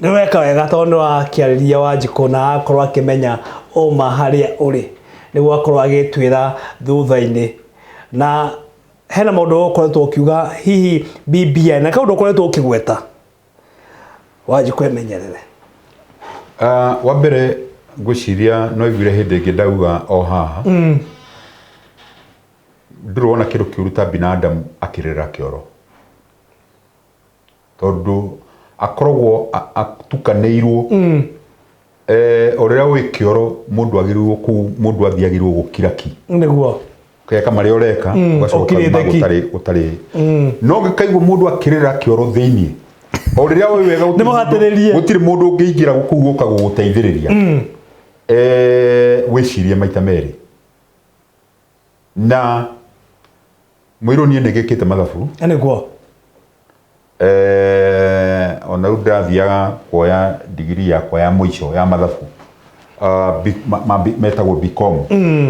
Nĩ weka wega tondũ wa kĩarĩria Wanjikũ na akorwo akĩmenya uma harĩa ũrĩ nĩguo akorwo agĩtwĩra thutha-inĩ. Na hena maũndũ ũkoretwo ũkiuga hihi BBI na kaũndũ ũkoretwo ũkĩgweta Wanjikũ emenyerere. Wa mbere ngwĩciria no iguire hĩndĩ ĩngĩ ndauga o haha ndĩrona kĩndũ kĩũru ta binadamu akĩrĩra kĩoro, tondũ akoragwo atukanĩirwo o rĩrĩa wĩ kĩoro mũndũ agĩrĩirwo kũu mũndũ athiagĩrĩirwo gũkira ki nĩguo keka marĩa ũreka ũgacoka gũtarĩ no ngĩkaigua mũndũ akĩrĩra kĩoro thĩinĩ o rĩrĩa wĩ wega gũtirĩ mũndũ ũngĩingĩra gũkũ gũka gũgũteithĩrĩria wĩcirie maita merĩ. Na mũirũ niĩ nĩgĩkĩte mathabu nĩguo ona rĩu ndathiaga kuoya digiri yakwa ya mũico ya mathabu metagwo BCom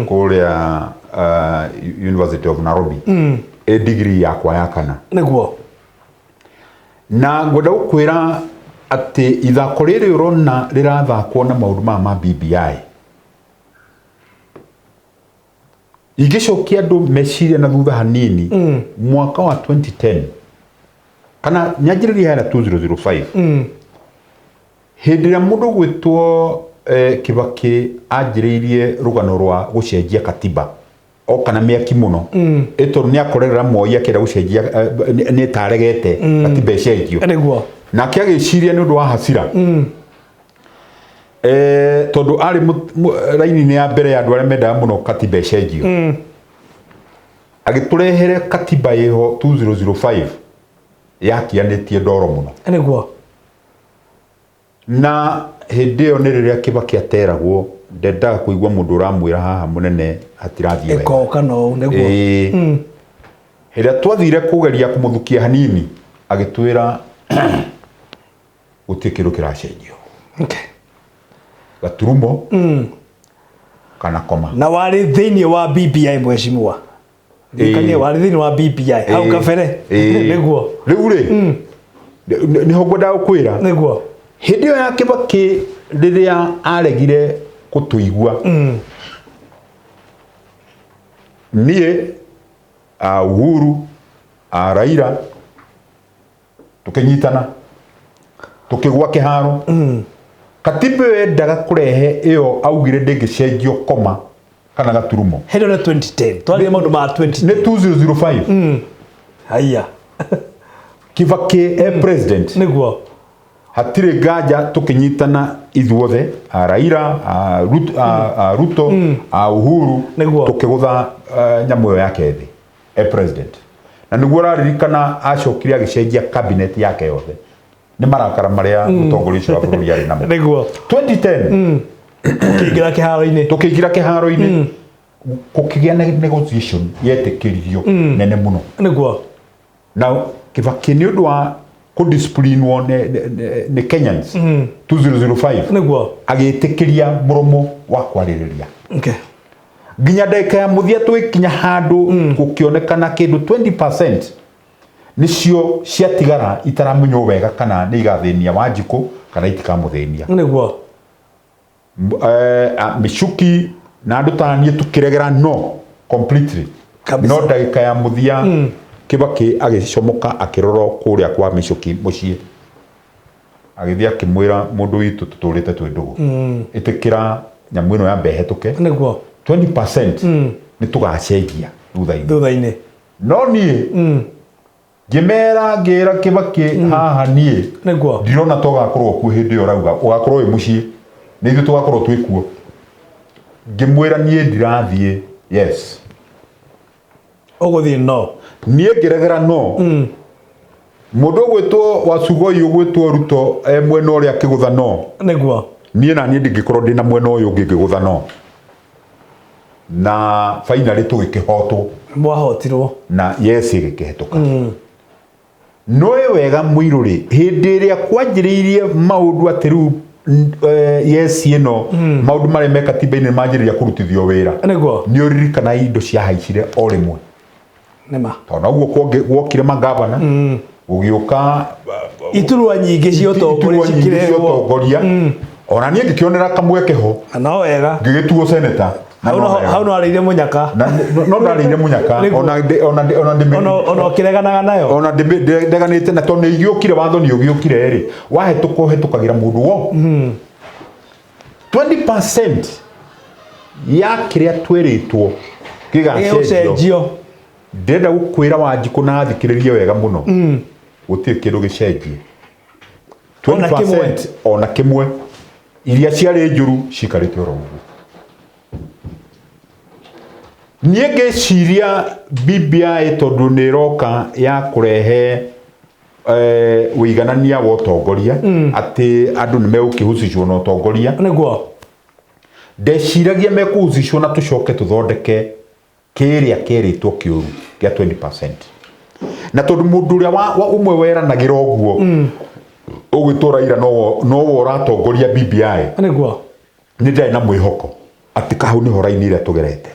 kũrĩa University of Nairobi digiri yakwa ya kana nĩguo. Na ngwenda gũkwĩra atĩ ithako rĩrĩ ũrona rĩrathakwo na maũndũ ma BBI ingĩcokia andũ meciria na thutha hanini mwaka wa 2010 kana nyanjĩrĩria hena 2005 hĩndĩ ĩrĩa mũndũ gwĩtwo Kibaki anjĩrĩirie rũgano rwa gũcenjia katiba o kana mĩaki mũno tondũ nĩakorera Moi akĩenda gũcenjia nĩtaregete katiba ĩcenjio nĩguo nake agĩciria nĩ ũndũ wa hasira tondũ arĩ raini-inĩ ya mbere ya andũ arĩa mendaga mũno katiba ĩcenjio agĩtũrehere katiba ĩho 2005 yakianĩtie ndoro mũno nĩguo. Na hĩndĩ ĩyo nĩ rĩrĩa Kibaki ateragwo ndendaga kũigua mũndũ ũramwĩra haha mũnene hatirathiĩ wega ĩkoka no nĩguo hĩndĩ twathire kũgeria kũmũthukia hanini agĩtwĩra gũtirĩ kĩndũ kĩracenjio gaturumo kana koma. Na warĩ thĩinĩ wa BBI mheshimiwa ndikanie warĩ thĩinĩ wa BBI hau kabere nĩguo rĩu rĩ nĩho ngwenda gũkwĩra nĩguo hĩndĩ ĩyo ya Kibaki rĩrĩa aregire gũtũigua niĩ Uhuru Raila tũkĩnyitana tũkĩgwa kĩharo katiba yendaga kũrehe ĩyo augire ndĩngĩcenjio koma kana gaturumo hĩndĩ ĩyo 2010 twarĩrie maũndũ ma 2010 nĩ 2005 haiya Kibaki president nĩguo hatirĩ nganja tũkĩnyitana ithuothe Raila Ruto Uhuru tũkĩgũtha nyamũ ĩyo yake thĩ president na nĩguo raririkana acokire agĩcenjia cabinet yake yothe nĩ marakara marĩa mũtongoria ũcio wa bũrũri arĩ namo nĩguo 2010 tũkĩingĩra kĩharo-inĩ gũkĩgĩa negotiation yetĩkĩririo nene mũno nĩguo. Na Kibaki nĩ ũndũ wa kũdisciplinwo nĩ Kenyans 2005 nĩguo agĩtĩkĩria mũromo wa kwarĩrĩria nginya ndagĩka ya mũthia twĩkinya handũ gũkĩonekana kĩndũ 20% nĩcio ciatigara itaramenywo wega kana nĩ igathĩnia Wanjikũ kana itikamũthĩnia nĩguo. Michuki na andũ ta niĩ tũkĩregera no completely no ndagĩka ya mũthia Kibaki agĩcomoka akĩrorwo kũrĩa kwa Michuki mũciĩ agĩthiĩ akĩmwĩra mũndũ witũ tũtũrĩte twĩ ndũgũ ĩtĩkĩra nyamũ ĩno ya mbehetũke nĩguo 20% nĩ tũgacenjia thutha-inĩ no niĩ ngĩra Kibaki haha niĩ ndirona tũgakorwo kuo hĩndĩ ĩyo rauga ũgakorwo wĩ mũciĩ nĩ ithuĩ tũgakorwo twĩ kuo ngĩmwĩra niĩ ndirathiĩ yes ũgũthiĩ no niĩ ngĩregera no mũndũ ũgwĩtwo Wacugoi ũgwĩtwo Ruto mwena ũrĩa akĩgũtha no nĩguo niĩ na niĩ ndingĩkorwo ndĩ na mwena ũyũ ũngĩ ngĩgũtha no na finally tũgĩkĩhotwo mwahotirwo na yes ĩgĩkĩhetũka no wega mũirũrĩ hĩndĩ ĩrĩa kwanjĩrĩirie maũndũ atĩ rĩu yes ĩno maũndũ marĩa me katiba-inĩ manjĩrĩria kũrutithio wĩra nĩ ũririkana indo ciahaicire o rĩmwe nĩma tondũ ũguo gwokire magavana gũgĩũka iturwa nyingĩ cia ũtongoria ona niĩ ngĩkĩonera kamweke ho no wega ngĩgĩtuo seneta hau no arĩire mũnyaka no ndarĩire mũnyaka ona ũkĩreganaga nayo ona ndeganĩte na tondũ nĩ igĩũkire watho nĩ ũgĩũkire rĩ wahĩtũkagĩra mũndũ wo 20% ya kĩrĩa twĩrĩtwo gĩgacenjio ndĩrenda gũkwĩra Wanjikũ na athikĩrĩrie wega mũno gũtirĩ kĩndũ gĩcenjie 20% ona kĩmwe iria ciarĩ njũru cikarĩte oro ũguo niĩ ngĩciria BBI tondũ nĩ ĩroka ya kũrehe ũiganania wa ũtongoria atĩ andũ nĩ megũkĩhusishwo na ũtongoria nĩguo ndeciragia mekũhusishwo na tũcoke tũthondeke kĩrĩa kĩrĩtwo kĩũru kĩa 20% na tondũ mũndũ ũrĩa ũmwe weranagĩra ũguo ũgwĩtwo Raila no ũratongoria BBI nĩguo nĩ ndarĩ na mwĩhoko atĩ kahau nĩho raini ĩrĩa tũgerete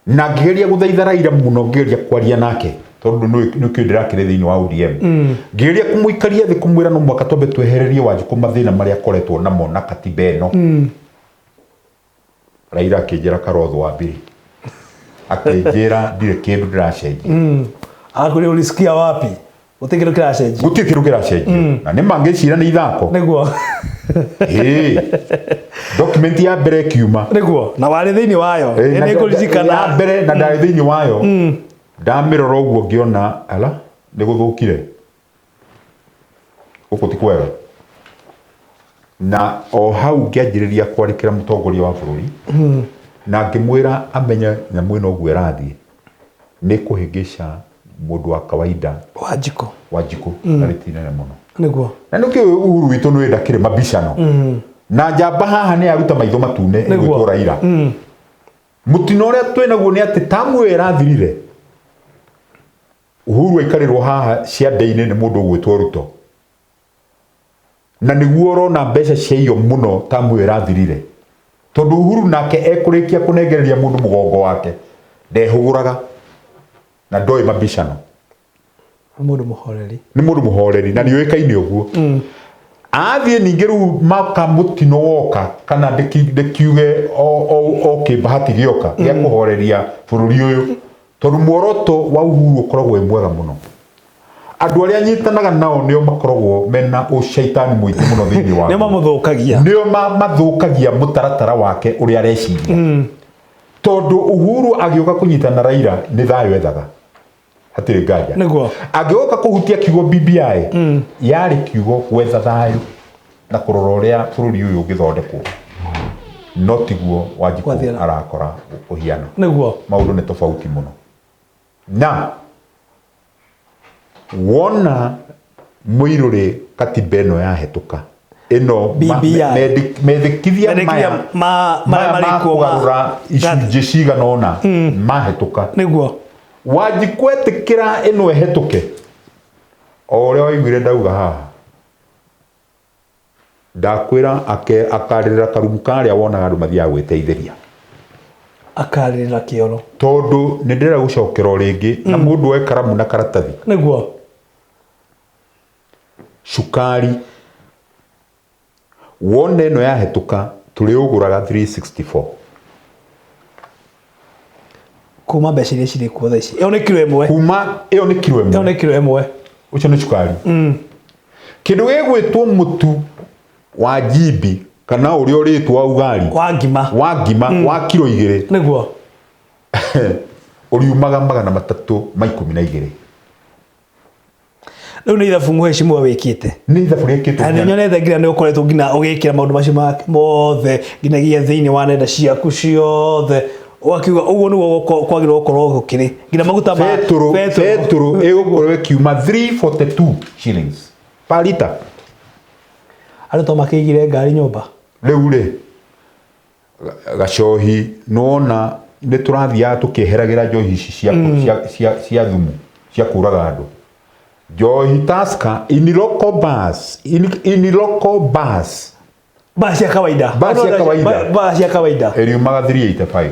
na ngĩgeria gũthaitha Raila mũno ngĩgeria kwaria nake tondũ nĩ kĩndũ ndĩrakĩrĩ thĩinĩ wa ODM ngĩgeria kũmũikaria thĩ kũmwĩra no mwaka twambe twehererie Wanjikũ mathĩna marĩa akoretwo namo na katiba ĩno Raila akĩnjĩra Karotho wa mbere akĩnjĩra ndirĩ kĩndũ ndĩracenjia akũrĩ ulisikia wapi gũtirĩ kĩndũ kĩracenjia gũtirĩ kĩndũ kĩracenjia na nĩ mangĩcira nĩ ithako nĩguo document ya mbere kiuma nĩguo na warĩ thĩinĩ wayo nĩ kũririkana ya mbere na ndarĩ thĩinĩ wayo ndamĩrora ũguo ngĩona ala nĩ gũthũkire gũkũ ti kwega na o hau ngĩanjĩrĩria kwarĩkĩra mũtongoria wa bũrũri na ngĩmwĩra amenye nyamũ ĩno ũguo ĩrathiĩ nĩ kũhĩngĩca mũndũ wa kawaida Wanjikũ na rĩtinene mũno nĩguo na nĩkĩo Uhuru witũ nĩ wenda kĩrĩ mabicano na njamba haha nĩ aruta maitho matune gwĩtwo Raila mũtino ũrĩa twĩnaguo nĩ atĩ tamu ĩyo ĩrathirire Uhuru aikarĩrwo haha ciande-inĩ nĩ mũndũ ũgwĩtwo Ruto na nĩguo ũrona mbeca ciaiywo mũno tamu ĩyo ĩrathirire tondũ Uhuru nake ekũrĩkia kũnengereria mũndũ mũgongo wake ndehũgũraga na ndoĩ mabicano nĩ mũndũ mũhoreri na nĩoĩkaine ũguo athiĩ ningĩ rĩu maka mũtino woka kana ndĩkiuge o kĩbahati gĩoka gĩa kũhoreria bũrũri ũyũ tondũ muoroto wa Uhuru ũkoragwo mwega mũno andũ arĩa anyitanaga nao nĩo makoragwo mena ũcaitani mũingĩ mũno thĩinĩ wao nĩo mathũkagia mũtaratara wake ũrĩa areciria tondũ Uhuru agĩũka kũnyitana Raila nĩ thayũ ethaga hatirĩ nganja angĩũka kũhutia kiugo BBI yarĩ kiugo gwetha thayũ na kũrora ũrĩa bũrũri ũyũ ũngĩthondekwo no tiguo Wanjikũ arakora ũhiano maũndũ nĩ tofauti mũno na wona mũirũrĩ katiba ĩno yahetũka ĩno mendekithia maya kũgarũra icunjĩ cigana ũna mahetũka Wanjikũ etĩkĩra ĩno ehetũke o ũrĩa waiguire ndauga haha ndakwĩra akarĩrĩra karumu karĩa wonaga andũ mathiaga gwĩteithĩria akarĩrĩra kĩoro tondũ nĩ ndĩrenda gũcokera o rĩngĩ na mũndũ oe karamu na karatathi nĩguo cukari wona ĩno yahetũka tũrĩũgũraga 364 kuma mbeca iria cirĩ kuo thaa ici ĩyo nĩ kilo ĩmwe ĩyo nĩ kilo ĩmwe ũcio nĩ cukari kĩndũ gĩgwĩtwo mũtu wa njimbi kana ũrĩa ũrĩtwo wa ugali wa ngima wa kilo 2 nĩguo ũriumaga 312 rĩu nĩ ithabu mheshimiwa wĩkĩte nĩ ithabu rĩkĩtwo nĩ nyonete nginya nĩ ũkoretwo nginya ũgĩkĩra maũndũ macio mothe nginyagia thĩinĩ wa nenda ciaku ciothe wakiuga ũguo nĩguo kwagĩrĩirwo gũkorwo gũkĩrĩ nginya maguta ma betũrũ ĩgũkorwo ĩkiuma 342 shillings per liter arĩ to makĩigire ngari nyũmba rĩu rĩ gacohi nona nĩ tũrathiaga tũkĩeheragĩra njohi ici cia thumu cia kũraga andũ njohi Tusker in local bars basi ya kawaida ĩriumaga 385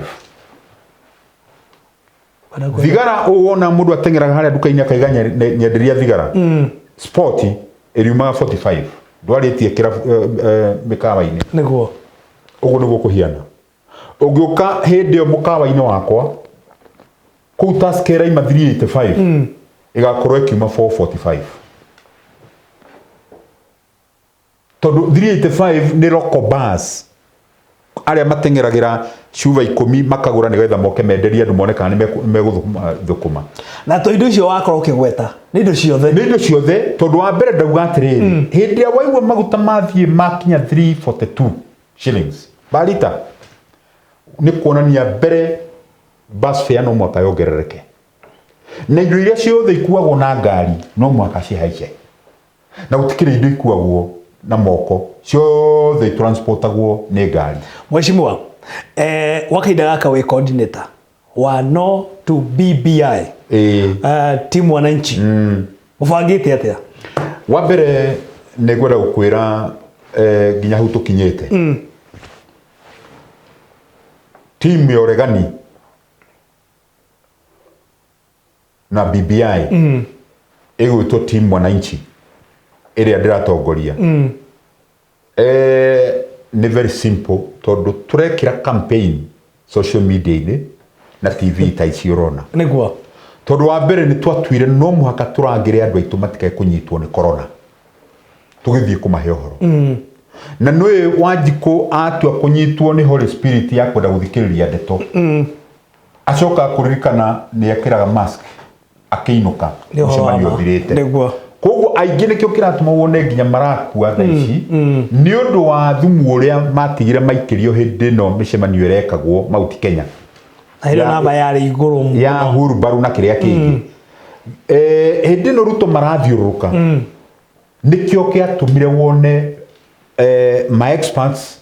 thigara uona mũndũ atengeraga harĩa duka-inĩ akaiga nyenderia thigara sport iriuma 45 ndwaritie kira mikawa-ini niguo uguo niguo kuhiana ungiuka hindi yo mukawa-ini wakwa kuu taskera ima 385 igakorwo ikiuma 445 tondu 385 ni roko bus aria matengeragira cuba 10 makagura nigetha moke menderia andu mone kana ni meguthukuma na to indo icio wakorwo ukigweta ni indo ciothe tondu wa mbere ndauga atiriri hindi ya waigua maguta mathie makinya 342 shillings barita ni kuonania mbere bus fare no mwaka yongerereke na indo iria ciothe ikuagwo na ngari no mwaka cihaice na gutikire indo ikuagwo na moko ciothe transportagwo ni ngari. Mheshimiwa wakaida gaka we coordinator wa no to BBI timu wananchi mubangite atia? Wa mbere ni gwenda gukwira nginya hu tukinyite timu ya uregani na BBI igwitwo timu wananchi iria ndiratongoria ni very simple tondu turekira campaign social media na TV ta ici urona niguo tondu wa mbere ni twatwire no muhaka turangire andu aitu matikae kunyitwo ni corona tugithie kumahe uhoro na nwe Wanjiku atua kunyitwo ni Holy Spirit ya kwenda guthikiriria ndeto acoka kuririkana ni akiraga mask akiinuka mucemanio thirite niguo koguo aingi nikio kiratuma wone nginya marakua tha ici ni undu wa thumu uria matigire maikirio hindi no micemanio irekagwo Mount Kenya airo namba yari iguru ya huru baru na kiria kingi hindi no Ruto marathiuruka nikio kiatumire wone my experts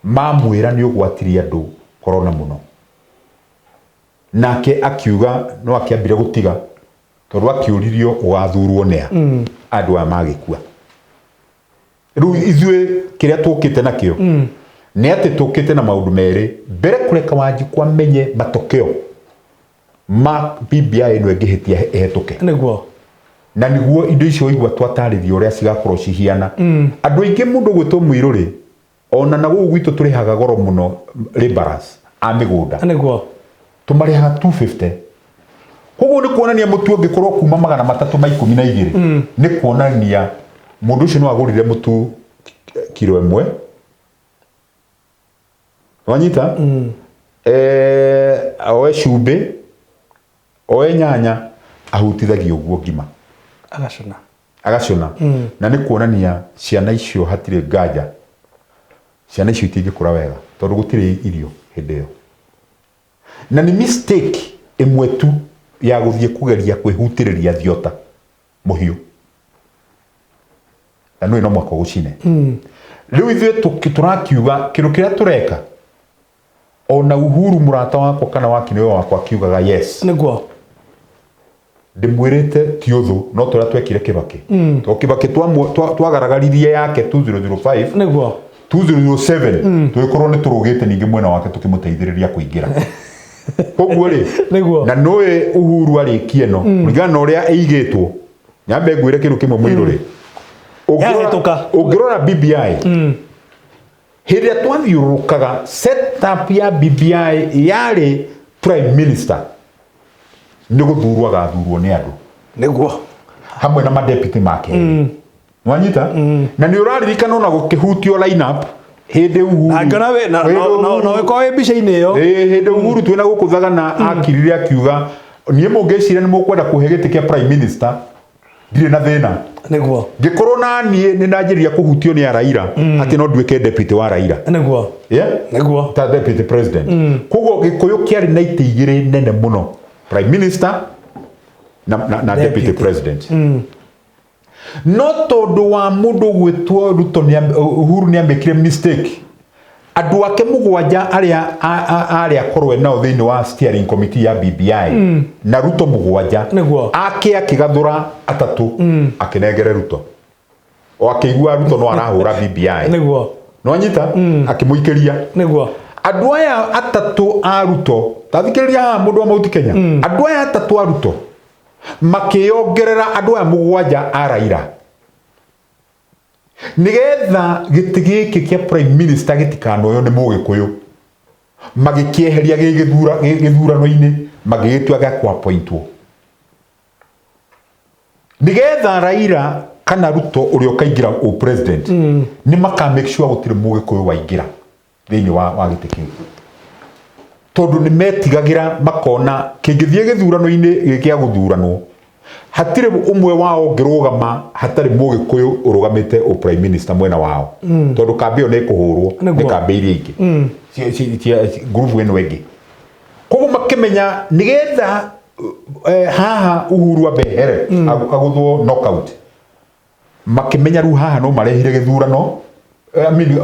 mamwira ni ugwatiria andu corona muno nake akiuga no akiambire gutiga tondu akiuririo ugathurwo nea andu a magikua riu ithue kiria tukite nakio ni ati tukite na maundu meri mbere kureka Wanjiku amenye matokeo ma BBI no engihitia ehetuke niguo na niguo indo icio igwa twatarithio uria cigakorwo cihiana andu aingi mundu gwitwo mwiruri ona na gugu gwitu turihaga goro muno laborers a migunda niguo tumariha 250 koguo ni kuonania mutu ungikorwo kuma 312 ni kuonania mundu ucio no agurire mutu kilo imwe wanyita oe cumbi oe nyanya ahutithagia uguo ngima agacuna na ni kuonania ciana icio hatire nganja ciana icio itingikura wega tondu gutire irio hindi iyo na ni mistake imwe tu ya guthie kugeria kwihutiriria thiota muhiu na no ino mwako gucine riu ithue turakiuga kindu kiria tureka ona Uhuru murata wakwa kana wakini wakwa akiugaga yes niguo ndimwirite ti uthu no turia twekire Kibaki to Kibaki twagaragaririe yake 2005 niguo 2007 tuikorwo ni turugite ningi mwena wake tukimuteithiriria kuingira koguo ri niguo na noe Uhuru arikie no rigana uria eigitwo nyambe ngwire kindu kimwe mwiruri ungirora BBI hiria twathiurukaga setup ya BBI yari prime minister ni guthurwo agathurwo ni andu niguo hamwe na deputy make mwanyita na ni uraririkana na gukihutio lineup hindi Uhuru angana we no we bica-ini iyo hindi Uhuru twina gukuthagana akirire akiuga nie mungeciria ni mukwenda kuhe giti kia prime minister ndire na thina niguo ngikorwo na nie ni najiriria kuhutio ni Raila ati no nduike deputy wa Raila niguo niguo ta deputy president koguo gikuyu kiari na ite igiri nene muno prime minister na deputy president no tondu wa mundu gwitwo Ruto ni Uhuru ni amekire mistake andu ake mugwanja aria korwe nao thiini wa steering committee ya BBI na Ruto mugwanja ake akigathura atatu akinengere Ruto o akigua Ruto no arahura BBI niguo no anyita akimuikiria niguo andu aya atatu a Ruto tathikiriria mundu wa Mount Kenya andu aya atatu a Ruto makiongerera andu aya mugwanja a Raila nigetha giti giki kia prime minister gitikanoyo ni Mugikuyu magikieheria githurano-ini magigitua gya kwa pointwo nigetha Raila kana Ruto urio kaingira o president ni maka make sure gutire Mugikuyu waingira thiini wa giti kiu tondu ni metigagira makona kingithie githurano-ini gia guthuranwo hatire umwe wao ngirugama hatari Mugikuyu urugamite o prime minister mwena wao tondu kambio ni kuhurwo ni kambi iria ingi group eno ingi koguo makimenya nigetha haha Uhuru abehere aguthwo knockout makimenya ru haha no marehire githurano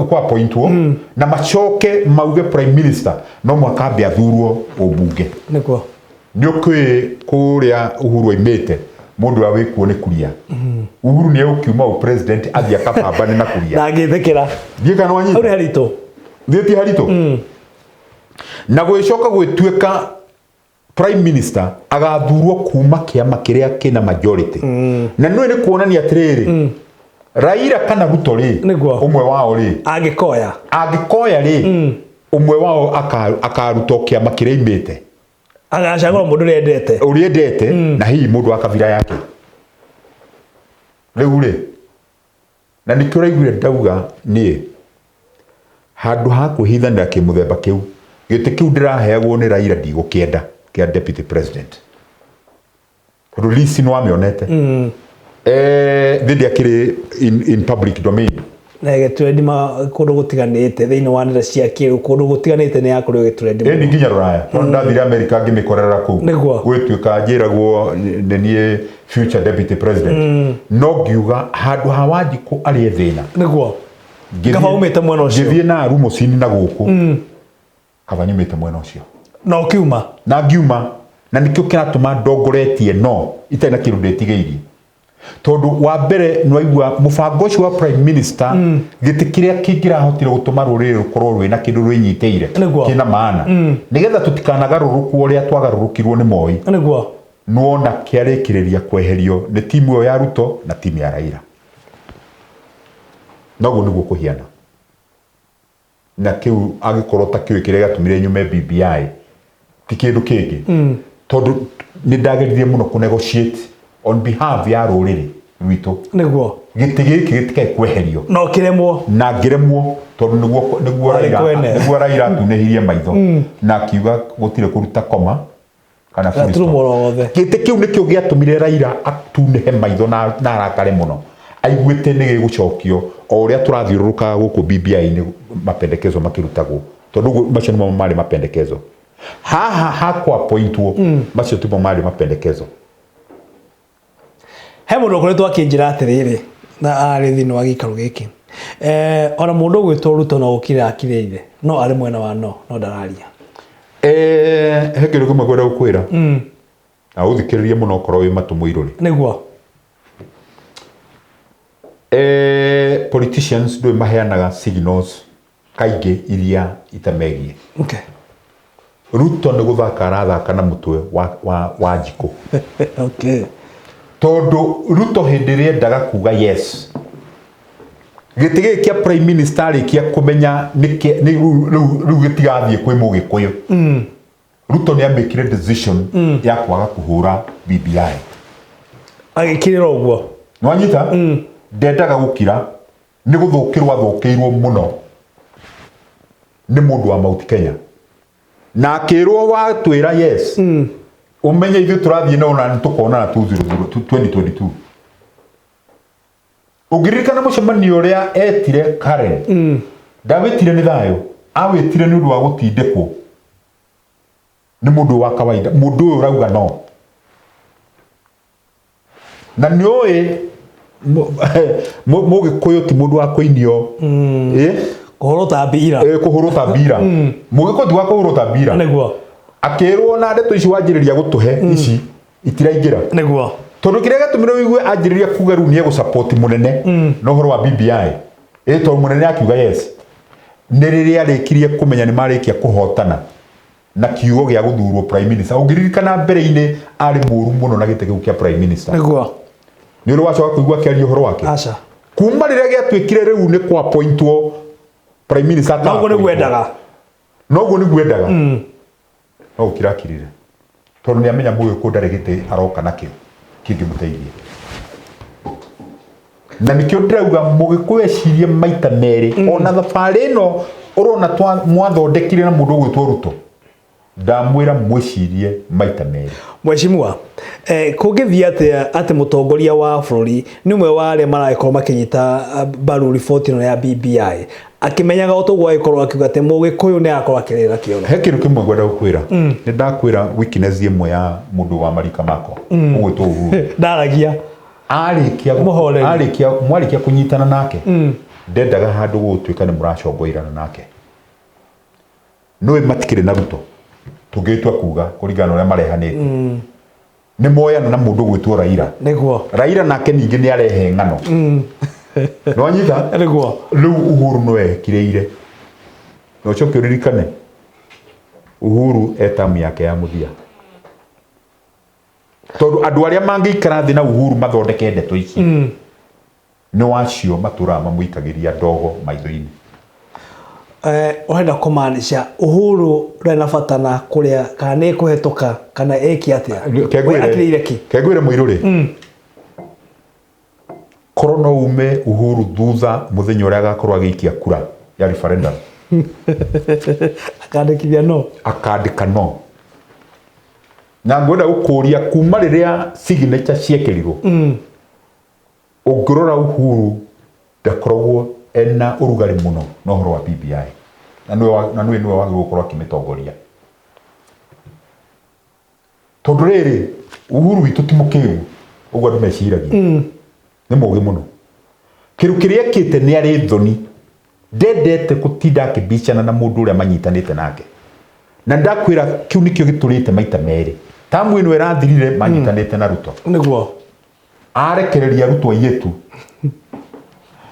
kwa pointwo na machoke mauge prime minister no mwakambi athurwo obunge niko ni ukwi kuria Uhuru aimite mundu wa wikuo ni kuria Uhuru ni ukiuma o president athia kabamba ni na kuria na agithekera thieka no anyi au harito thieti harito na gwicoka gwituika prime minister agathurwo kuma kiama kiria kina majority na no ni kuonania atiriri Raila kana Ruto ri umwe wao ri agikoya ri umwe wao akaruto kiama kiria imite agacagura mundu uriendete na hihi mundu akavira yake riu ri na nikio raiguire ndauga ni handu ha kuhithanira kimuthemba kiu giti kiu ndiraheagwo ni Raila ndigukienda kia deputy president release no amionete thindi akiri in public domain na trendima kundu gutiganite thiini wa nira cia kiu kundu gutiganite ni yakuri getrendima ni nginya Ruraya ndathire America ngimikorera ku gwituika njiragwo nie future deputy president no ngiuga handu ha Wanjiku ari thina niguo kaba umite mwena ucio ngithie na rumo cini na guku kaba nyumite mwena ucio na ukiuma na ngiuma na nikio kiratuma ndongoretie no itena kindu ndetigeirie tondu wa mbere nwaigua mubango ucio wa prime minister giti kiria kingirahotire gutuma ruriri rukorwo rwina kindu rwinyiteire kina maana nigetha tutikanagarurukwo uria twagarurukirwo ni Moi niguo nuona kiarikiriria kweherio ni timu yo ya Ruto na timu ya Raila noguo niguo kuhiana na kiu agikorwo ta kiu kiria gatumire nyume BBI ti kindu kingi tondu ni ndageririe muno ku negotiate on behalf ya ruriri rwito niguo giti giki gitike kweherio no kiremwo na ngiremwo tondu niguo Raila tunehirie maitho na kiuga gutire kuruta koma kana giti kiu nikio giatumire Raila atunehe maitho na arakare muno aiguite ni gigucokio o uria turathiuruka guku BBI ni mapendekezo makirutagwo tondu macio nimo mari mapendekezo haha hakwa pointwo macio timo mari mapendekezo he mundu ukoretwo akinjira atiriri na ari thini wa gikaro giki ona mundu gwitwo Ruto no ukira akirire no ari mwena wa no ndararia he kindu kimwe gwenda gukwira na uthikiririe muno korwo wi matumu iruri niguo politicians do maheanaga signals kaingi iria itamegie okay Ruto ni guthaka arathaka na mutwe wa Wanjiku okay tondu Ruto hindirie ndaga kuga yes gitigi kia prime minister kia kumenya ni riu gitigathie kwi Mugikuyu Ruto ni amekire decision ya kwaga kuhura BBI agikirira uguo nwanyita ndendaga gukira ni guthukirwa thukirwo muno ni mundu wa Mount Kenya na kirwo wa twira yes umenye ithu turathie na ona tukona na 2022 ugiririkana mucemanio uria etire Karen ndawitire ni thayo awitire ni undu wa gutindikwo ni mundu wa kawaida mundu uyu urauga no na nioi Mugikuyu ti mundu wa kuinio kuhurota mbira kuhurota mbira Mugikuyu ti wa kuhurota mbira niguo akirwo na ndeto ici wanjiriria gutuhe ici itiraingira niguo tondu kiria gatumire wigue anjiriria kuga ru ni ego support munene no horo wa BBI to munene akiuga yes ni riria rikirie kumenya ni marikia kuhotana na kiugo gĩa gũthurwo prime minister ũngĩririkana mbere-inĩ arĩ mũru mũno na gĩtĩ kĩu kĩa prime minister nĩguo nĩ ũrĩ wacoka kũigua akĩaria ũhoro wake aca kuma rĩrĩa gĩatuĩkire rĩu nĩ kwa appointwo prime minister noguo nĩguo endaga no ũkirakirire tondũ nĩ amenya mũgĩkũ ndarĩ gĩtĩ aroka nakĩo kĩngĩmũteithia na nĩkĩo ndĩrauga mũgĩkũ ecirie maita merĩ ona thabarĩ ĩno ũrona mwathondekire na mũndũ ũgwĩtwo Ruto ndamwĩra mwĩcirie maita merĩ Mheshimiwa kũngĩthiĩ atĩ mũtongoria wa bũrũri nĩ ũmwe wa arĩa maragĩkorwo makĩnyita mbaru riboti ĩno ya BBI akĩmenyaga ũtũgwo agĩkorwo akiuga atĩ mũgĩkũyũ nĩ agakorwo akĩrĩra kĩono he kĩndũ kĩmwe ngwenda gũkwĩra nĩ ndakwĩra weakness ĩmwe ya mũndũ wa marika mako ũgwĩtwo Uhuru ndaragia mwarĩkia kũnyitana nake ndendaga handũ gũtuĩka nĩ mũracongoirana nake nĩwe matikĩrĩ na Ruto tũngĩtua kuga kũringana ũrĩa marehanĩte nĩ moyana na mũndũ gwĩtwo Raila nake ningĩ nĩ arehe ng'ano no nyita rĩu Uhuru nowe kireire no coke ũririkane Uhuru etamu yake ya mũthia tondũ andũ arĩa mangĩikara thĩ na Uhuru mathondeke ndeto ici nĩ wacio matũra mamũikagĩria ndogo maitho-inĩ ũrenda kũmaanisha Uhuru ndena bata na kũrĩa kana nĩ kũhetũka kana eki atĩa kengwĩre mũirũrĩ korwo no ume Uhuru thutha mũthenya ũrĩa agakorwo agĩikia kura ya referendum akandĩka no na ngwenda gũkũria kuma rĩrĩa signature ciekĩrirwo ũngĩrora Uhuru ndakoragwo ena ũrugarĩ mũno na ũhoro wa BBI na nĩwe wagĩrĩirwo gũkorwo akĩmĩtongoria tondũ rĩrĩ Uhuru witũ ti mũkĩgu ũguo andũ meciragia nĩ mũgĩ mũno kĩrũ kĩrĩa ekĩte nĩ arĩ thoni ndendete gũtinda akĩbicana na mũndũ ũrĩa manyitanĩte nake na ndakwĩra kĩu nĩkĩo gĩtũrĩte maita merĩ tamu ĩno ĩrathirire manyitanĩte na Ruto nĩguo arekereria Ruto airĩtu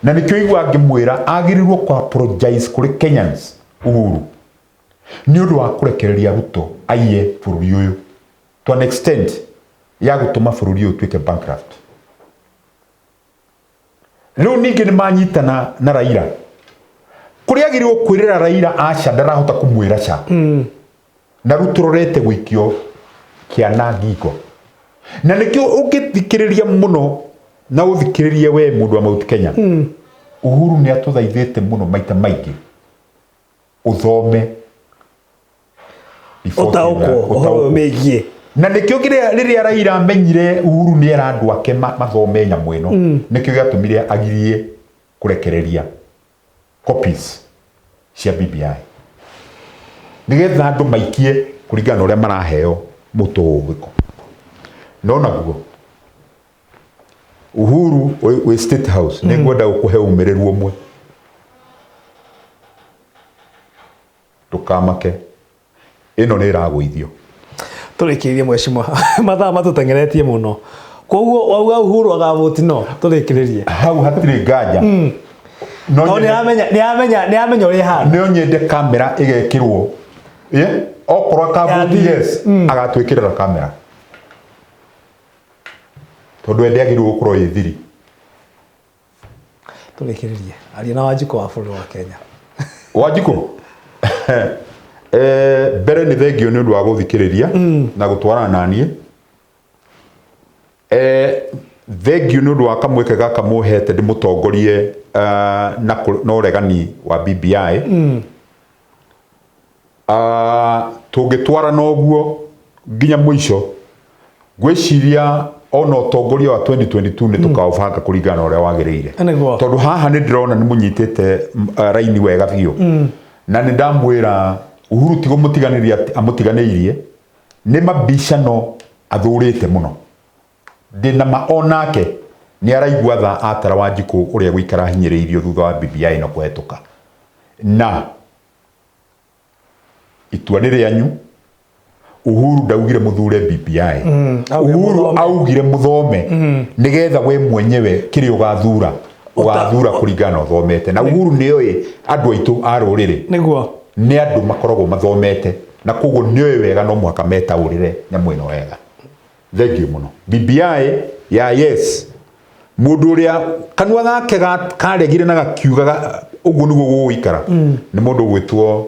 na nĩkĩo igua ngĩmwĩra agĩrĩirwo ku apologize kũrĩ Kenyans Uhuru nĩ ũndũ wa kũrekereria Ruto aiye bũrũri ũyũ to an extent ya gũtũma bũrũri ũyũ ũtuĩke bankrupt rĩu ningĩ nĩ manyitana na Raila kũrĩa agĩrĩirwo kwĩrĩra Raila aca ndarahota kũmwĩra ca na Ruto rorete gũikio kĩana ngingo na nĩkĩo ũngĩthikĩrĩria mũno na ũthikĩrĩrie we mũndũ wa Mount Kenya Uhuru nĩ atũthaithĩte mũno maita maingĩ ũthome ũtaũkwo megiĩ na nĩkĩo rĩrĩa Raila amenyire Uhuru nĩ era andũ ake mathome nyamũ ĩno nĩkĩo gĩatũmire agirie kũrekereria copies cia BBI nĩgetha andũ maikie kũringana ũrĩa maraheo mũtũgĩko no naguo Uhuru we State House nĩ ngwenda gũkũhe umĩrĩru ũmwe ndũkamake ĩno nĩ ĩragũithio tũrĩkĩrĩrie Mheshimiwa mathaa matũtengeretie mũno koguo wauga Uhuru agavoti no tũrĩkĩrĩrie hau hatirĩ nganja no nĩ amenya ũrĩa hana nĩ nyende kamera ĩgekĩrwo okorwo akavoti yes agatwĩkĩrĩra kamera tondũ ende agĩrĩirwo gũkorwo ĩ thiri tũrĩkĩrĩrie aria na Wanjikũ wa bũrũri wa Kenya Wanjikũ mbere nĩ thengio nĩ ũndũ wa gũthikĩrĩria na gũtwarana na niĩ thengio nĩ ũndũ wa kamweke gaka mũhete ndĩmũtongorie na ũregani wa BBI tũngĩtwarana ũguo nginya mũico ngwĩciria ona ũtongoria wa 2022 nĩ tũkaũbanga kũringana ũrĩa wagĩrĩire tondũ haha nĩ ndĩrona nĩ mũnyitĩte raini wega biũ na nĩ ndamwĩra Uhuru tigo mũtiganĩria amũtiganĩirie nĩ mabicano athũrĩte mũno ndĩna ma onake nĩ araigua tha atara Wanjikũ ũrĩa gũikara hinyĩrĩirio thutha wa BBI no kũhetũka na itua nĩ rĩanyu Uhuru ndaugire mũthure BBI Uhuru augire mũthome nĩgetha we mwenyewe kĩrĩa ũgathura kũringana ũthomete na Uhuru nĩ oĩ andũ aitũ a rũrĩrĩ nĩguo nĩ andũ makoragwo mathomete na koguo nĩoĩ wega no mũhaka metaũrĩre nyamũ ĩno wega. Thengiũ mũno. BBI ya yes, mũndũ ũrĩa kanua gake karegire na gakiugaga ũguo nĩguo gũgũikara nĩ mũndũ ũgwĩtwo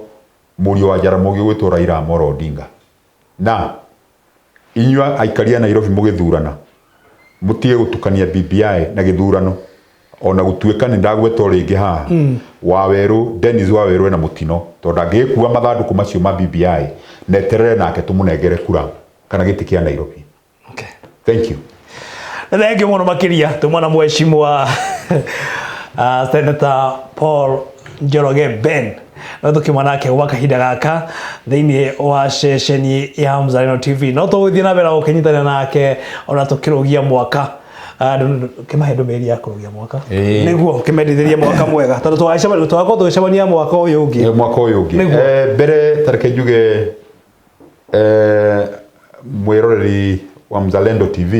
mũriũ wa Jaramogi ũgwĩtwo Raila Amolo Odinga. Na inyua aikaria Nairobi mũgĩthurana mutige gutukania BBI na githurano ona gutuika ni ndagweta ringi haha Waweru Dennis Waweru na mutino tondu angikuwa mathanduku macio ma BBI neterere nake tumunengere kura kana giti kia Nairobi. Okay, thank you. Thank you muno makiria tumwana mheshimiwa Senator Paul Njoroge Ben no tukimanake gwa kahinda gaka thiini wa ceceni ya Mzalendo TV no tuguthie na mbere gukinyitana nake ona tukirugia mwaka kimahe ndumiri ya kurugia mwaka niguo kimendithirie mwaka mwega tondu twacemania twako twacemania mwaka uyu ungi mbere tareke njuge mwiroreri wa Mzalendo TV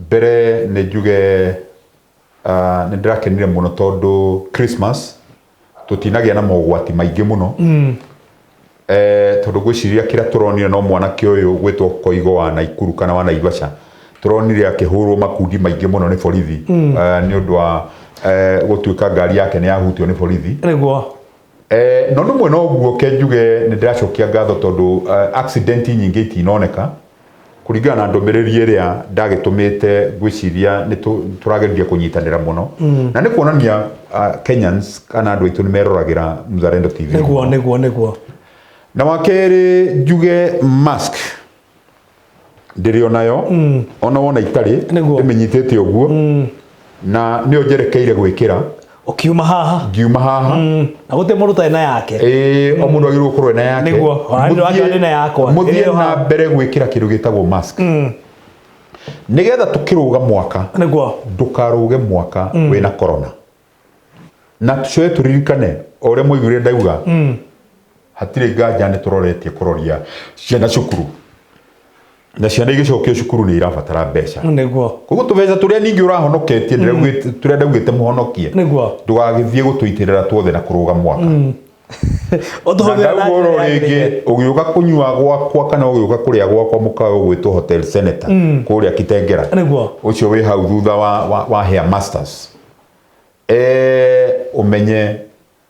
mbere ne njuge ni ndirakenire muno tondu Christmas tutinagia na mogwati maingi muno tondu gwiciria kira turonire no mwanake uyu gwitwo Koigo wa Naikuru kana wa Naivasha turonire akihurwo makundi maingi muno ni borithi ni undu wa gutuika ngari yake ni yahutio ni borithi niguo no numwe no guo ke njuge ni ndiracokia ngatho tondu accident nyingi itinoneka kuringana na ndomereri iria ndagitumite gwiciria ni turageria kunyitanira muno na ni kuonania Kenyans kana andu aitu ni merораgira Mzalendo TV niguo na wakeri njuge mask ndirio nayo ona wona itari imenyitete uguo na nio njerekeire gwikira ukiuma haha na gute muruta ena yake o mundu agirwo kurwo ena yake niguo ani na yakwa muthie na mbere gwikira kindu gitagwo mask nigetha tukiruga mwaka niguo ndukaruge mwaka wina corona na tucoe turirikane ore muigure ndauga hatire nganja ni turoretie kuroria ciana cukuru na ciana igicokio cukuru ni irabatara mbeca niguo koguo tubeca turia ningi urahonoketie turia ndaugite muhonokie niguo ndugagithie gutuitirira tuothe na kuruga mwaka otuhugire na ngoro ringi ugiuka kunyua gwakwa kana ugiuka kuria gwakwa mukawe gwitwo Hotel Senator kuria Kitengera niguo ucio wi hau thutha wa Hair Masters umenye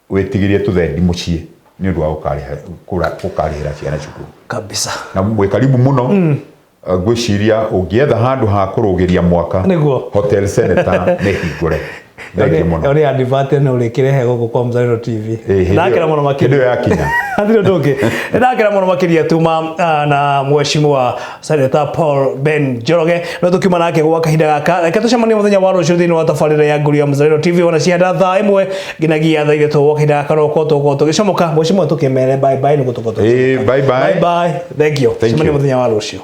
witigirie tuthendi mucii ni undu wa ukarihira ciana cukuru kabisa na mwe karibu muno gwiciria ungietha handu ha kurugiria mwaka niguo Hotel Senator ni hingure ori adivate no urekirehe guku kwa Mzalendo TV ndakira muno makiria ndio yakinya ndio ndoke ndakira muno makiria tuma na mheshimiwa Senator Paul Ben Njoroge no tukima nake gwa kahinda gaka reke tucemanie muthenya wa rucio thini wa tafarira ya nguri ya Mzalendo TV ona cianda thaa imwe nginagia thaa ile to gwa kahinda gaka roko tugicomoka mheshimiwa tukimere bye bye ni gutuko bye bye thank you tucemanie muthenya wa rucio.